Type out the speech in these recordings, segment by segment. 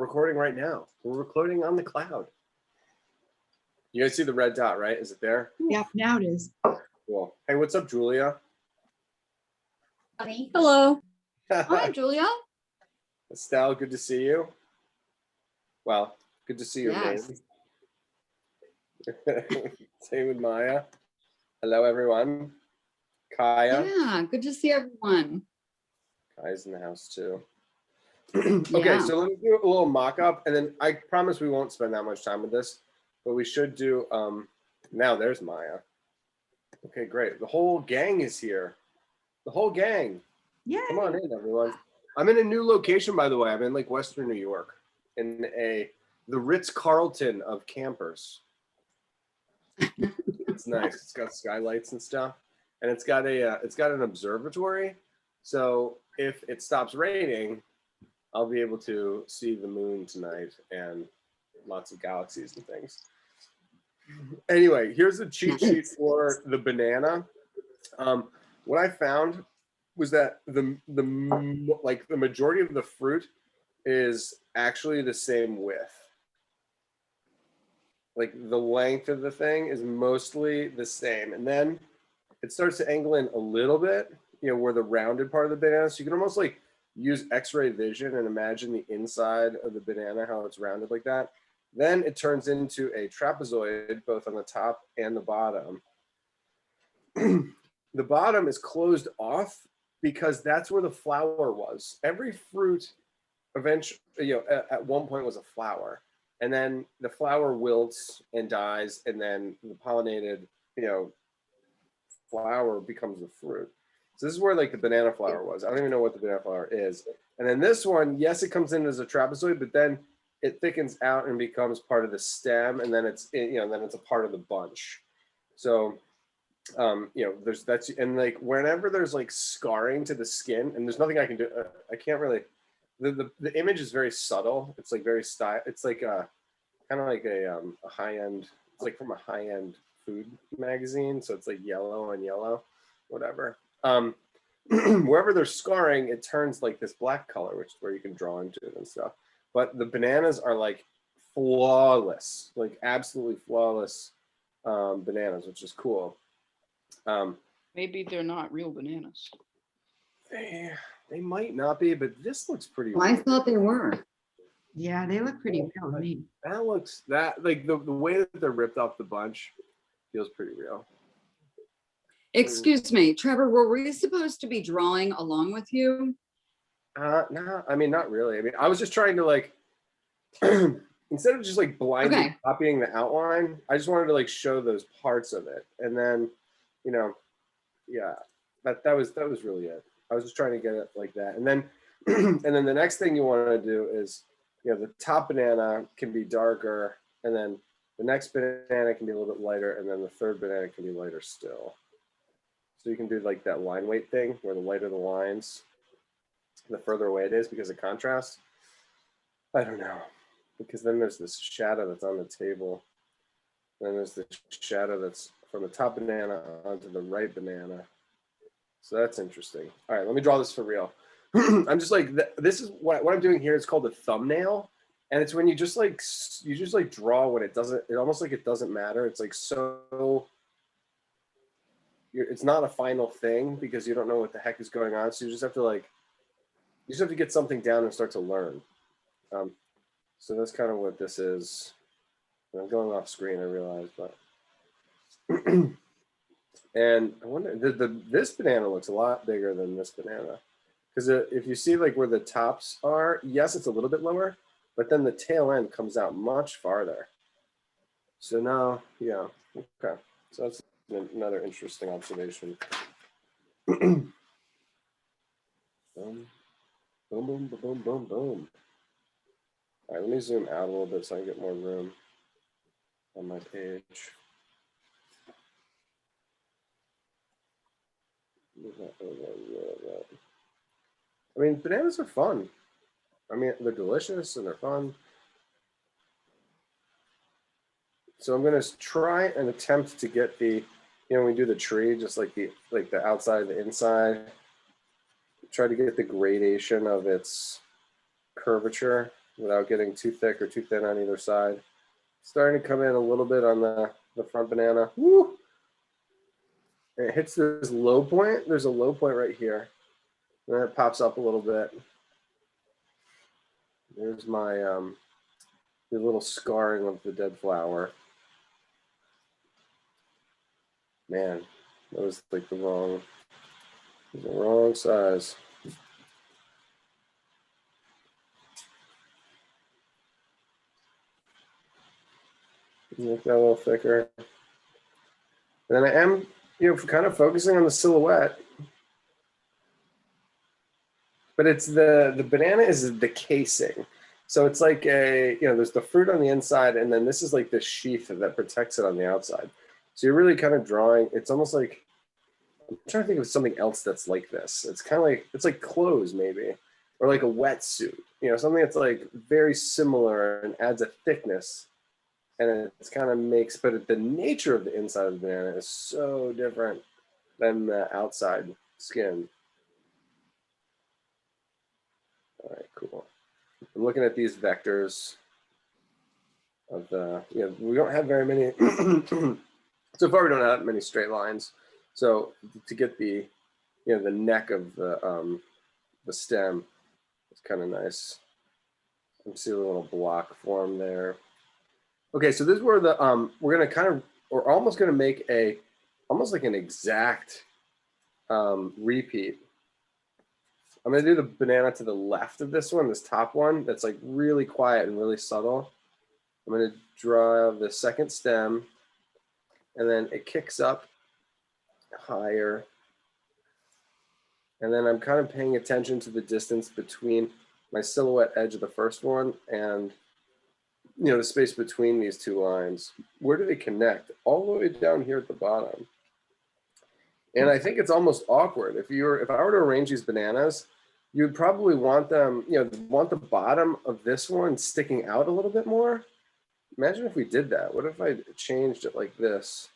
recording right now. We're recording on the cloud. You guys see the red dot, right? Is it there? Yep, now it is. Cool. Hey, what's up, Julia? Hello. Hi, Julia. Estelle, good to see you. Well, good to see your Yes. name. Same with Maya. Hello, everyone. Kaya. Yeah, good to see everyone. Kaya's in the house too. Okay, Yeah. so let me do a little mock-up, and then I promise we won't spend that much time with this, but we should do. Now there's Maya. Okay, great. The whole gang is here. The whole gang. Yeah. Come on in, everyone. I'm in a new location, by the way. I'm in like Western New York, in the Ritz-Carlton of campers. It's nice. It's got skylights and stuff, and it's got an observatory. So if it stops raining, I'll be able to see the moon tonight and lots of galaxies and things. Anyway, here's the cheat sheet for the banana. What I found was that the majority of the fruit is actually the same width. Like the length of the thing is mostly the same, and then it starts to angle in a little bit, where the rounded part of the banana. So you can almost like use X-ray vision and imagine the inside of the banana, how it's rounded like that. Then it turns into a trapezoid, both on the top and the bottom. The bottom is closed off because that's where the flower was. Every fruit eventually, at one point was a flower. And then the flower wilts and dies, and then the pollinated, flower becomes the fruit. So this is where like the banana flower was. I don't even know what the banana flower is. And then this one, yes, it comes in as a trapezoid, but then it thickens out and becomes part of the stem, and then it's a part of the bunch. So and like whenever there's like scarring to the skin, and there's nothing I can do. I can't really. The image is very subtle. It's like very style. It's like kind of like a high end. It's like from a high end food magazine. So it's like yellow and yellow, whatever. Wherever there's scarring, it turns like this black color, which is where you can draw into it and stuff. But the bananas are like flawless, like absolutely flawless bananas, which is cool. Maybe they're not real bananas. They might not be, but this looks pretty Well, I thought they were. Yeah, they look pretty real to me. That like the way that they're ripped off the bunch feels pretty real. Excuse me, Trevor, were we supposed to be drawing along with you? No, I mean, not really. I mean, I was just trying to like, instead of just like blindly copying the outline, I just wanted to like show those parts of it. And then, yeah, that was really it. I was just trying to get it like that. And then, and then the next thing you want to do is, the top banana can be darker, and then the next banana can be a little bit lighter, and then the third banana can be lighter still. So you can do like that line weight thing where the lighter the lines, the further away it is because of contrast. I don't know, because then there's this shadow that's on the table. Then there's the shadow that's from the top banana onto the right banana. So that's interesting. All right, let me draw this for real. I'm just like, this is what I'm doing here. It's called a thumbnail. And it's when you just like draw when it almost like it doesn't matter. It's like so, it's not a final thing because you don't know what the heck is going on. So you just have to get something down and start to learn. So that's kind of what this is. I'm going off screen, I realize, but. And I wonder, this banana looks a lot bigger than this banana. Because if you see like where the tops are, yes, it's a little bit lower, but then the tail end comes out much farther. So now, yeah, okay. So that's another interesting observation. Boom, boom, boom, boom, boom, boom. All right, let me zoom out a little bit so I can get more room on my page. I mean, bananas are fun. I mean, they're delicious and they're fun. So I'm going to try and attempt to get the, when we do the tree, just like the outside, the inside, try to get the gradation of its curvature. without getting too thick or too thin on either side. Starting to come in a little bit on the front banana. Woo! And it hits this low point. There's a low point right here. And then it pops up a little bit. There's my the little scarring of the dead flower. Man, that was like the wrong size. Make that a little thicker. And then I am, kind of focusing on the silhouette. But it's the banana is the casing. So it's like there's the fruit on the inside, and then this is like the sheath that protects it on the outside. So you're really kind of drawing, it's almost like, I'm trying to think of something else that's like this. It's kind of like, it's like clothes maybe, or like a wetsuit, something that's like very similar and adds a thickness. And it's kind of makes, but the nature of the inside of the banana is so different than the outside skin. All right, cool. I'm looking at these vectors of the, we don't have very many, so far we don't have many straight lines. So to get the, the neck of the stem, it's kind of nice. I'm seeing a little block form there. Okay, so this is where the, we're almost gonna make almost like an exact repeat. I'm gonna do the banana to the left of this one, this top one, that's like really quiet and really subtle. I'm gonna draw the second stem, and then it kicks up higher. And then I'm kind of paying attention to the distance between my silhouette edge of the first one and the space between these two lines. Where do they connect? All the way down here at the bottom. And I think it's almost awkward. If I were to arrange these bananas, you'd probably want them, want the bottom of this one sticking out a little bit more. Imagine if we did that. What if I changed it like this?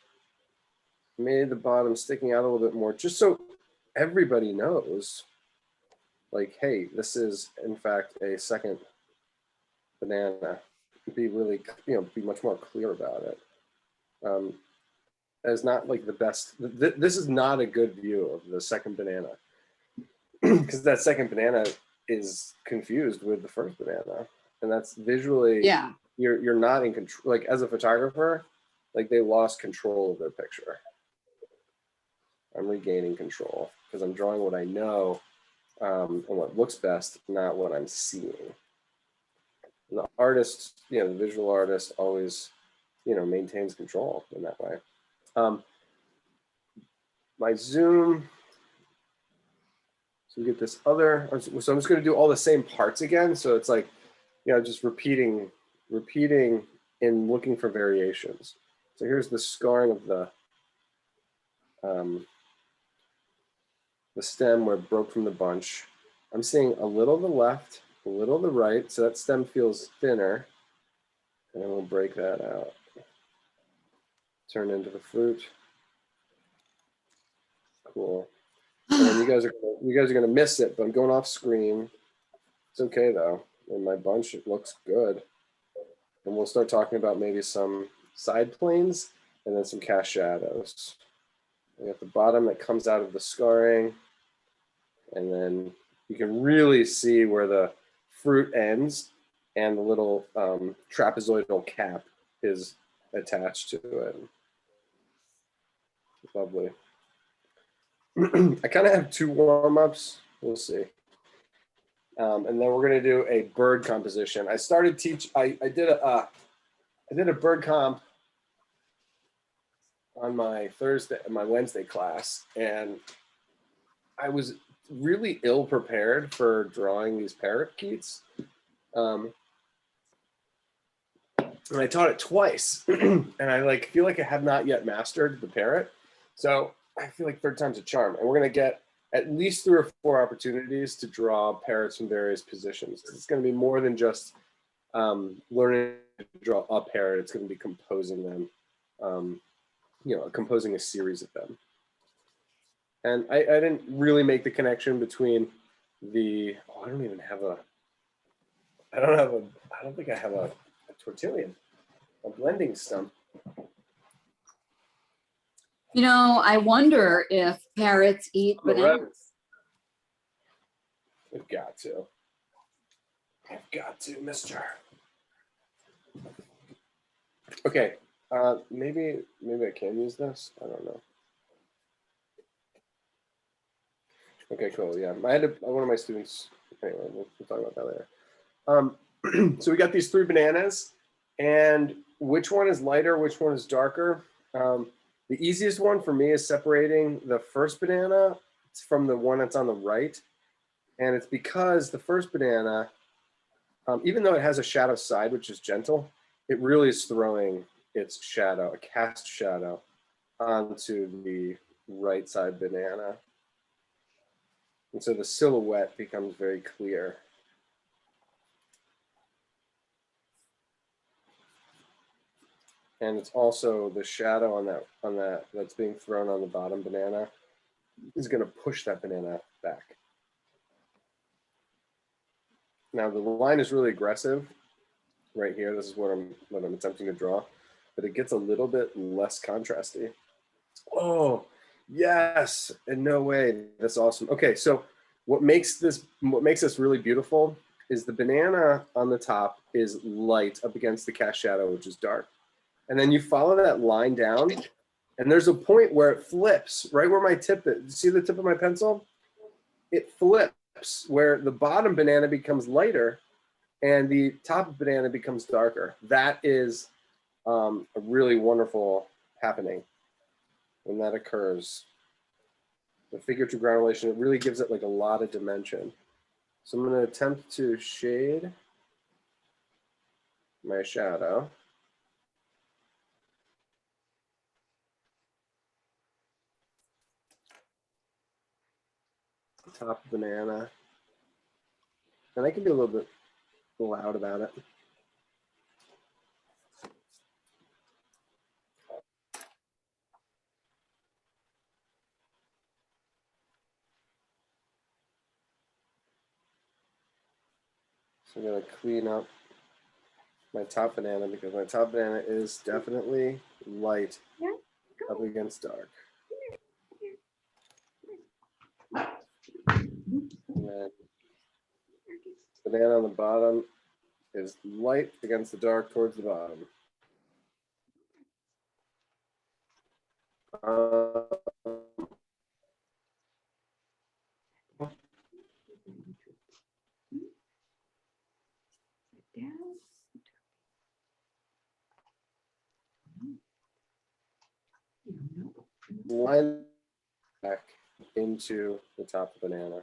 Made the bottom sticking out a little bit more, just so everybody knows, like, hey, this is in fact a second banana. Be really, be much more clear about it. It's not like the best. This is not a good view of the second banana, because that second banana is confused with the first banana, and that's visually. Yeah. You're not in control. Like as a photographer, like they lost control of their picture. I'm regaining control because I'm drawing what I know and what looks best, not what I'm seeing. And the artist, the visual artist always, maintains control in that way. My zoom, so we get this other, so I'm just going to do all the same parts again. So it's like, just repeating and looking for variations. So here's the scarring of the stem where it broke from the bunch. I'm seeing a little to the left, a little to the right, so that stem feels thinner, and then we'll break that out. Turn into the fruit. Cool. And you guys are gonna miss it, but I'm going off screen. It's okay though. In my bunch, it looks good. And we'll start talking about maybe some side planes and then some cast shadows. We got the bottom that comes out of the scarring, and then you can really see where the fruit ends and the little trapezoidal cap is attached to it. Lovely. I kind of have two warm-ups. We'll see. And then we're gonna do a bird composition. I started I did a bird comp on my Wednesday class, and I was really ill prepared for drawing these parakeets. And I taught it twice, and I feel like I have not yet mastered the parrot. So I feel like third time's a charm, and we're gonna get at least 3 or 4 opportunities to draw parrots in various positions. It's gonna be more than just learning to draw a parrot. It's gonna be composing them, composing a series of them. And I didn't really make the connection between I don't even have I don't think I have a tortilla, a blending stump. You know, I wonder if parrots eat Correct. bananas. We've got to. I've got to, mister. Okay, maybe I can use this. I don't know. Okay, cool. Yeah, I had one of my students. Anyway, we'll talk about that later. So we got these 3 bananas, and which one is lighter? Which one is darker? The easiest one for me is separating the first banana from the one that's on the right, and it's because the first banana, even though it has a shadow side, which is gentle, it really is throwing its shadow, a cast shadow, onto the right side banana. And so the silhouette becomes very clear. And it's also the shadow on that that's being thrown on the bottom banana is going to push that banana back. Now the line is really aggressive right here. This is what I'm attempting to draw, but it gets a little bit less contrasty. Oh, yes, in no way. That's awesome. Okay, so what makes this really beautiful is the banana on the top is light up against the cast shadow, which is dark. And then you follow that line down, and there's a point where it flips, right where my tip is. See the tip of my pencil? It flips where the bottom banana becomes lighter and the top banana becomes darker. That is a really wonderful happening when that occurs. The figure 2 ground relation, it really gives it like a lot of dimension. So I'm going to attempt to shade my shadow. Top banana. And I can be a little bit loud about it. So I'm going to clean up my top banana because my top banana is definitely light up against dark. And then banana on the bottom is light against the dark towards the bottom. Line back into the top of the banana.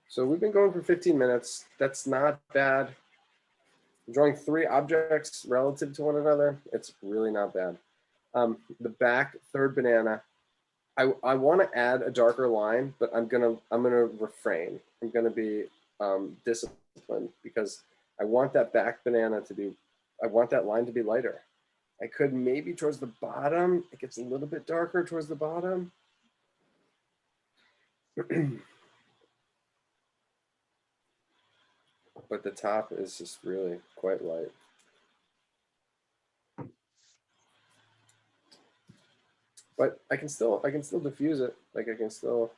So we've been going for 15 minutes. That's not bad. Drawing 3 objects relative to one another, it's really not bad. The back third banana, I want to add a darker line, but I'm gonna refrain. I'm gonna be disciplined because I want that back banana to be, I want that line to be lighter. I could maybe towards the bottom, it gets a little bit darker towards the bottom. But the top is just really quite light. But I can still diffuse it. Like I can still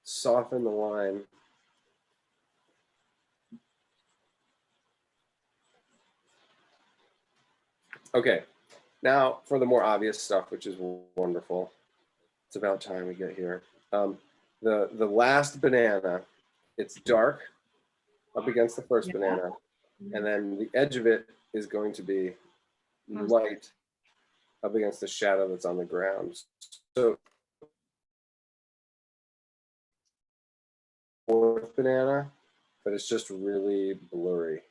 soften the line. Okay, now for the more obvious stuff, which is wonderful. It's about time we get here. The last banana, it's dark up against the first banana, and then the edge of it is going to be light up against the shadow that's on the ground. So fourth banana, but it's just really blurry.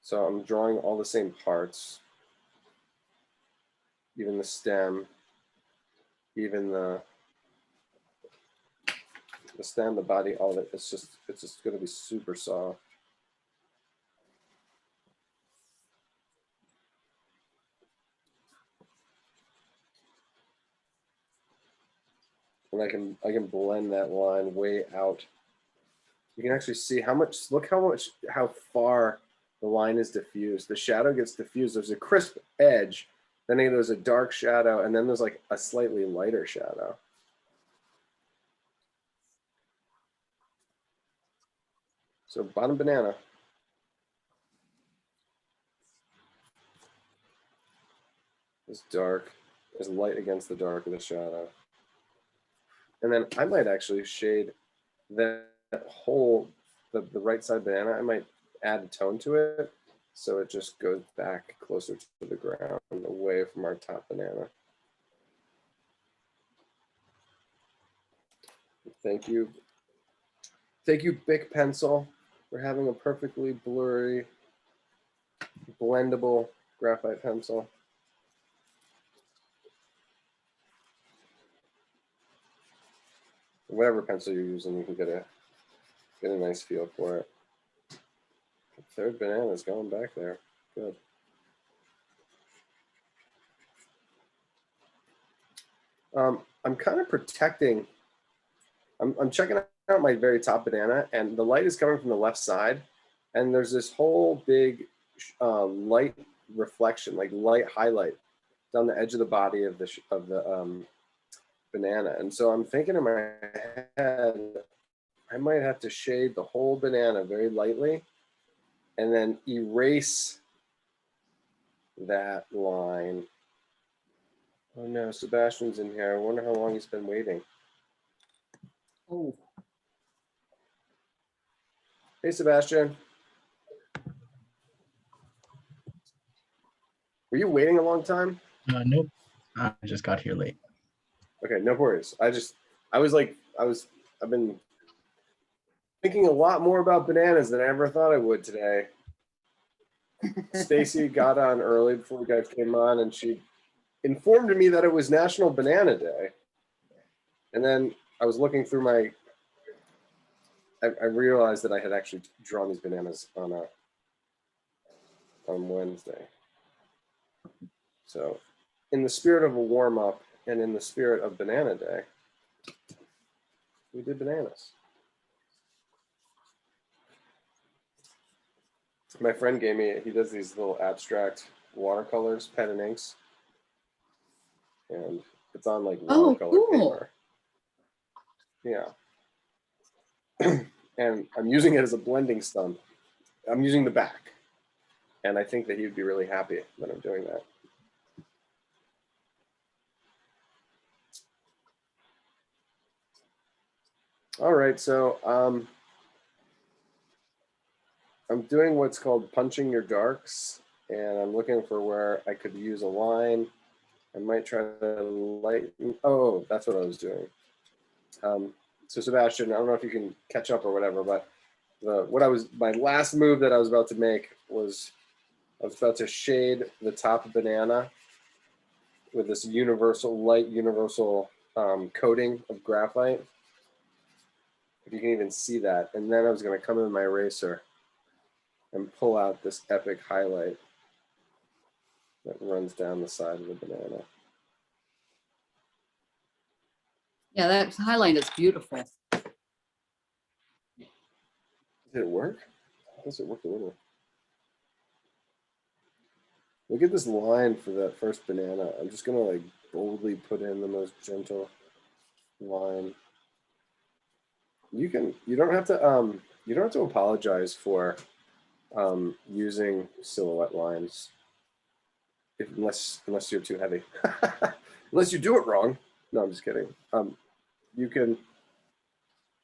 So I'm drawing all the same parts, even the stem, even the stem, the body, all of it. It's just going to be super soft. And I can blend that line way out. You can actually see how much, look how far the line is diffused. The shadow gets diffused. There's a crisp edge, then there's a dark shadow, and then there's like a slightly lighter shadow. So bottom banana. Is dark, is light against the dark of the shadow. And then I might actually shade that whole, the right side banana, I might add a tone to it so it just goes back closer to the ground, away from our top banana. Thank you. Thank you, Bic Pencil, for having a perfectly blurry, blendable graphite pencil. Whatever pencil you're using, you can get a nice feel for it. The third banana is going back there. Good. I'm kind of protecting. I'm checking out my very top banana, and the light is coming from the left side, and there's this whole big light reflection, like light highlight down the edge of the body of the banana. And so I'm thinking in my head, I might have to shade the whole banana very lightly and then erase that line. Oh no, Sebastian's in here. I wonder how long he's been waiting. Oh, Hey, Sebastian. Were you waiting a long time? Nope. I just got here late. Okay, no worries. I've been thinking a lot more about bananas than I ever thought I would today. Stacy got on early before you guys came on, and she informed me that it was National Banana Day. And then I was looking through I realized that I had actually drawn these bananas on Wednesday. So in the spirit of a warm-up and in the spirit of Banana Day, we did bananas. My friend gave me, he does these little abstract watercolors, pen and inks. And it's on like watercolor paper. Yeah. And I'm using it as a blending stump. I'm using the back. And I think that he would be really happy that I'm doing that. All right, so I'm doing what's called punching your darks, and I'm looking for where I could use a line. I might try to lighten, oh, that's what I was doing. So Sebastian, I don't know if you can catch up or whatever, but my last move that I was about to make was I was about to shade the top banana with this light universal coating of graphite. If you can even see that. And then I was going to come in with my eraser and pull out this epic highlight that runs down the side of the banana. yeah, that highlight is beautiful. Did it work? How does it work a little? Look at this line for that first banana. I'm just gonna like boldly put in the most gentle line. You don't have to apologize for using silhouette lines unless you're too heavy. Unless you do it wrong. No, I'm just kidding. You can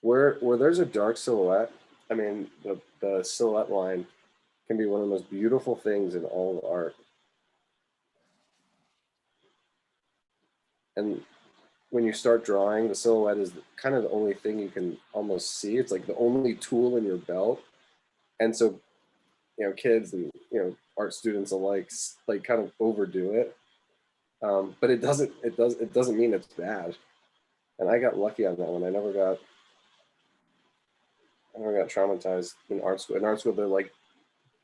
where there's a dark silhouette, I mean the silhouette line can be one of the most beautiful things in all of art. And when you start drawing, the silhouette is kind of the only thing you can almost see. It's like the only tool in your belt. And so, kids and, art students alike, like kind of overdo it. But it doesn't mean it's bad. And I got lucky on that one. I never got traumatized in art school. In art school, they're like,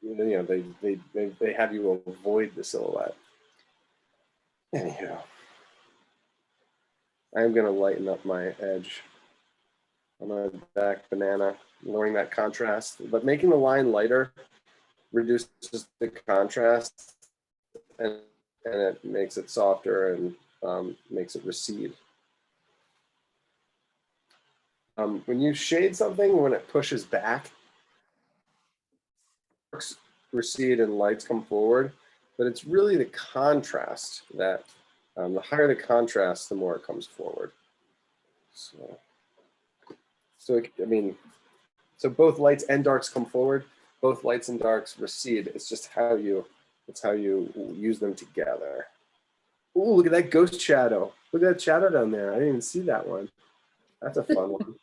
they have you avoid the silhouette. Anyhow. I'm gonna lighten up my edge on my back banana, lowering that contrast, but making the line lighter reduces the contrast and it makes it softer and makes it recede. When you shade something, when it pushes back, recede and lights come forward, but it's really the contrast that, the higher the contrast, the more it comes forward. So I mean, so both lights and darks come forward, both lights and darks recede. It's just how you, it's how you use them together. Ooh, look at that ghost shadow. Look at that shadow down there. I didn't even see that one. That's a fun one.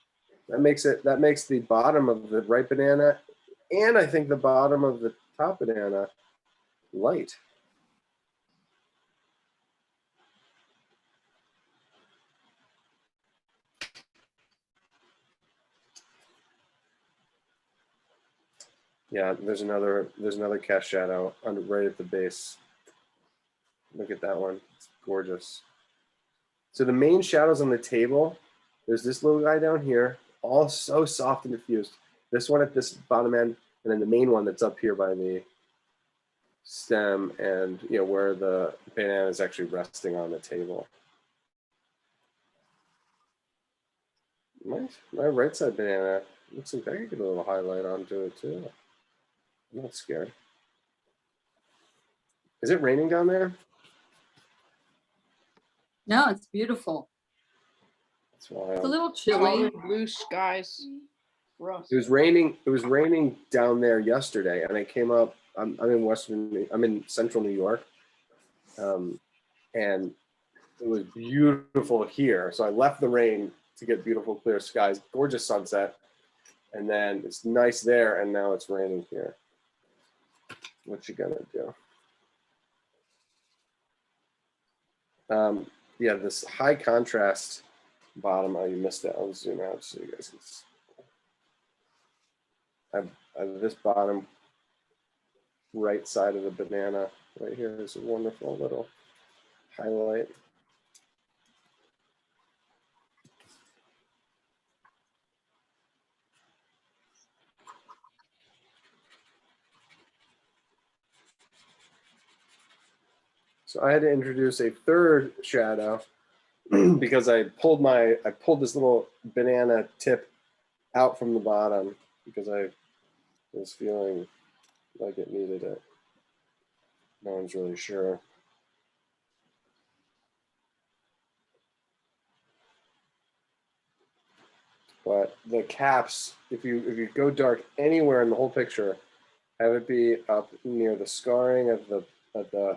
That makes the bottom of the right banana, and I think the bottom of the top banana, light. Yeah, there's another cast shadow right at the base. Look at that one. It's gorgeous. So the main shadows on the table, there's this little guy down here, all so soft and diffused. This one at this bottom end, and then the main one that's up here by the stem and where the banana is actually resting on the table. My right side banana looks like I could get a little highlight onto it too. I'm not scared. Is it raining down there? No, it's beautiful. It's wild. It's a little chilly. Blue skies. Rough. It was raining. It was raining down there yesterday, and I came up. I'm in central New York, and it was beautiful here. So I left the rain to get beautiful clear skies, gorgeous sunset, and then it's nice there, and now it's raining here. What you gonna do? Yeah, this high contrast bottom. Oh, you missed it. I'll zoom out so you guys can see. This bottom right side of the banana right here is a wonderful little highlight. So I had to introduce a third shadow because I pulled this little banana tip out from the bottom because I was feeling like it needed it. No one's really sure. But the caps, if you go dark anywhere in the whole picture, have it be up near the scarring of the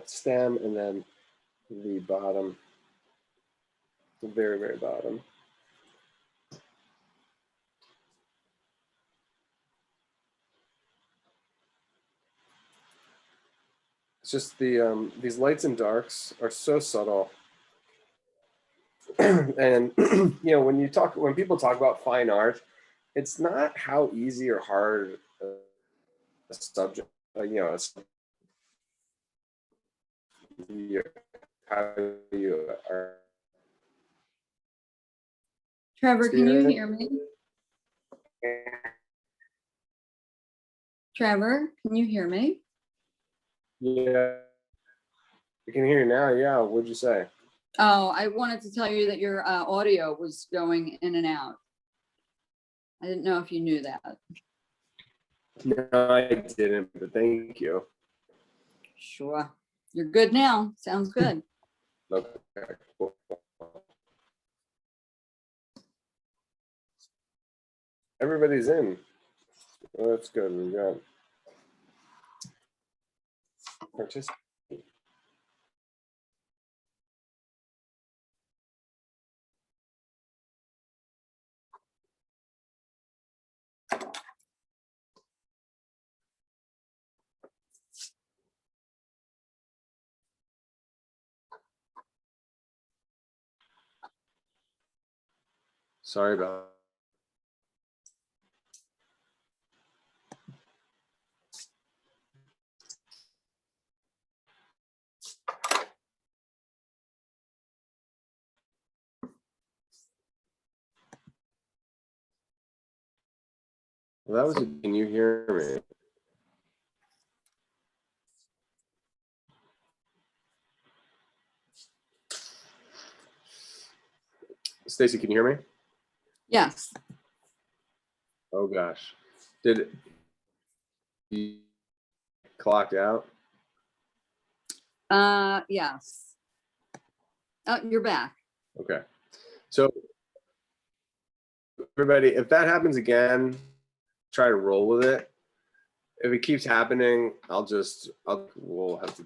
stem and then the bottom, the very, very bottom. It's just these lights and darks are so subtle. And when people talk about fine art, it's not how easy or hard a subject, how you are. Trevor, can you hear me? Trevor, can you hear me? Yeah, I can hear you now. Yeah, what'd you say? Oh, I wanted to tell you that your audio was going in and out. I didn't know if you knew that. No, I didn't, but thank you. Sure. You're good now. Sounds good. Okay, cool. Everybody's in. Well, that's good. We got participants. Sorry about Well, that was. Can you hear me? Stacy, can you hear me? Yes. Oh gosh, did you clocked out? Yes. Oh, you're back. Okay, so everybody, if that happens again, try to roll with it. If it keeps happening, we'll have to.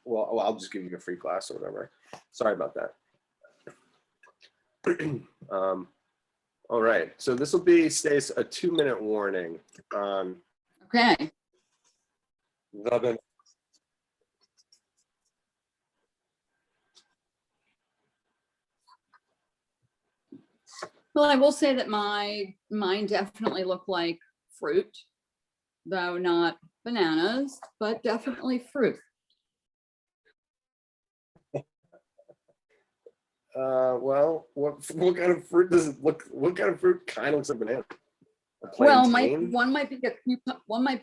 Well, I'll just give you a free class or whatever. Sorry about that. All right, so this will be, Stace, a 2-minute warning on Okay. the. Well, I will say that mine definitely look like fruit, though not bananas, but definitely fruit. Well, what kind of fruit does it look? What kind of fruit kind of looks like a banana? A Well, plantain? one might be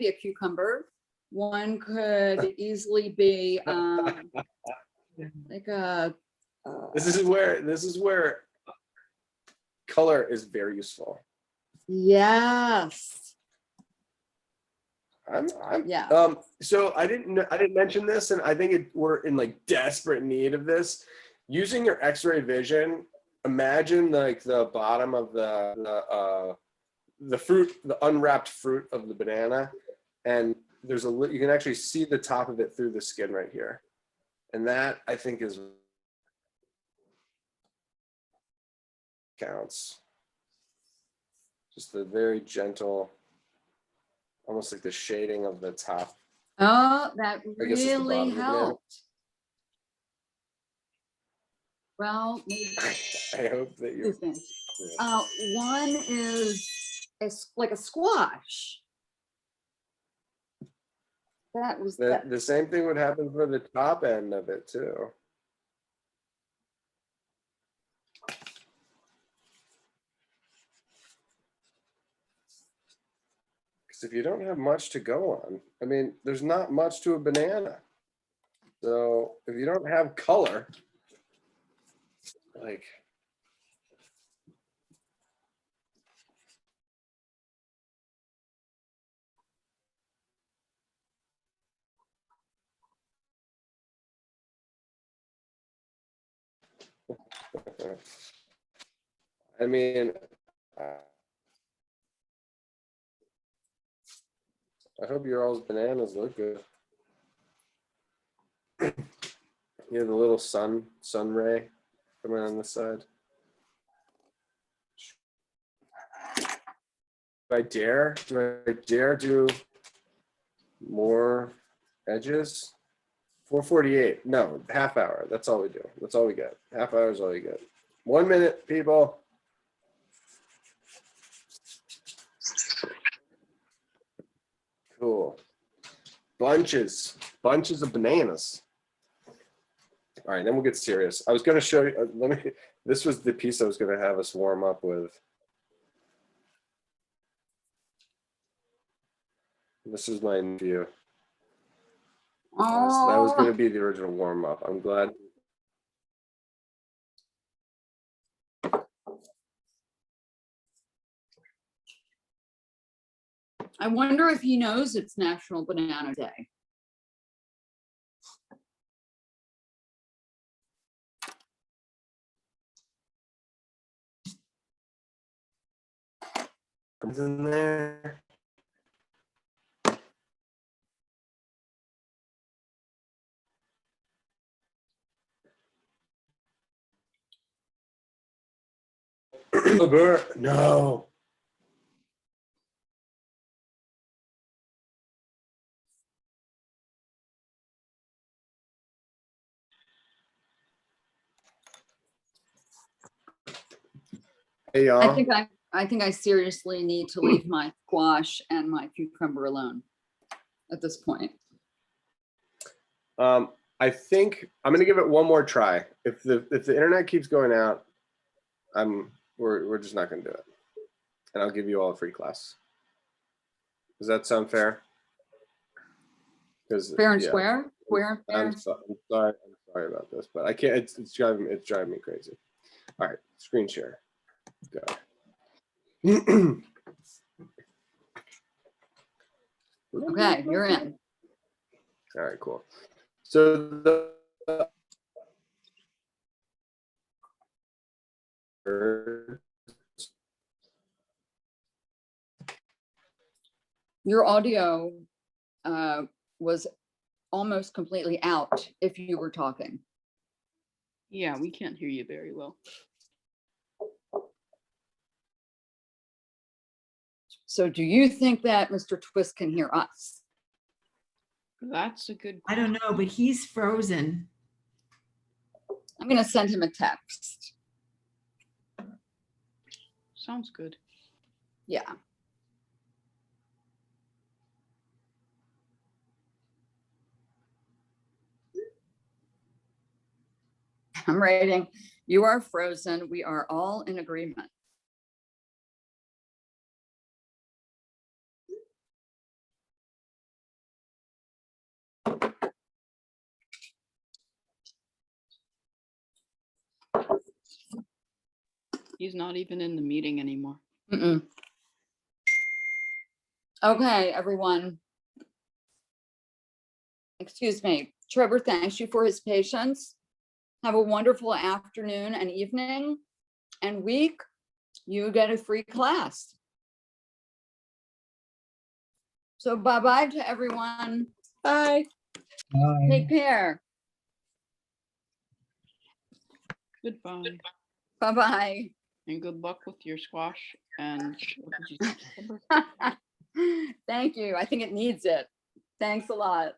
a cucumber. One could easily be like a. This is where color is very useful. Yes. I'm Yeah. So I didn't mention this, and I think we're in like desperate need of this. Using your X-ray vision, imagine like the bottom of the fruit, the unwrapped fruit of the banana, and you can actually see the top of it through the skin right here, and that I think is counts. Just the very gentle, almost like the shading of the top. Oh, that I guess it's the really bottom of the banana. helped. Well, maybe I hope that two you. things. One is like a squash. That was that. The same thing would happen for the top end of it too. Because if you don't have much to go on, I mean, there's not much to a banana. So if you don't have color, like. I mean, I hope your all's bananas look good. You have the little sun ray coming on this side. Do I dare do more edges? 4:48. No, half hour. That's all we do. That's all we get. Half hour is all you get. 1 minute, people. Cool. Bunches of bananas. All right, then we'll get serious. I was going to show you. This was the piece I was going to have us warm up with. This is my view. That was going to be the original warm up. I'm glad. I wonder if he knows it's National Banana Day. Comes in there. No. Hey y'all. I think I seriously need to leave my squash and my cucumber alone at this point. I think I'm gonna give it one more try. If the internet keeps going out, we're just not gonna do it. And I'll give you all a free class. Does that sound fair? Because Fair and square, square, fair. I'm sorry about this, but I can't. It's driving me crazy. All right, screen share. Go. Okay, you're in. All right, cool. So the Your audio was almost completely out if you were talking. Yeah, we can't hear you very well. So do you think that Mr. Twist can hear us? That's a good. I don't know, but he's frozen. I'm going to send him a text. Sounds good. Yeah. I'm writing, you are frozen. We are all in agreement. He's not even in the meeting anymore. Mm-mm. Okay, everyone. Excuse me. Trevor thanks you for his patience. Have a wonderful afternoon and evening and week. You get a free class. So bye-bye to everyone. Bye. Take care. Goodbye. Bye-bye. And good luck with your squash and what did you say, September? Thank you. I think it needs it. Thanks a lot.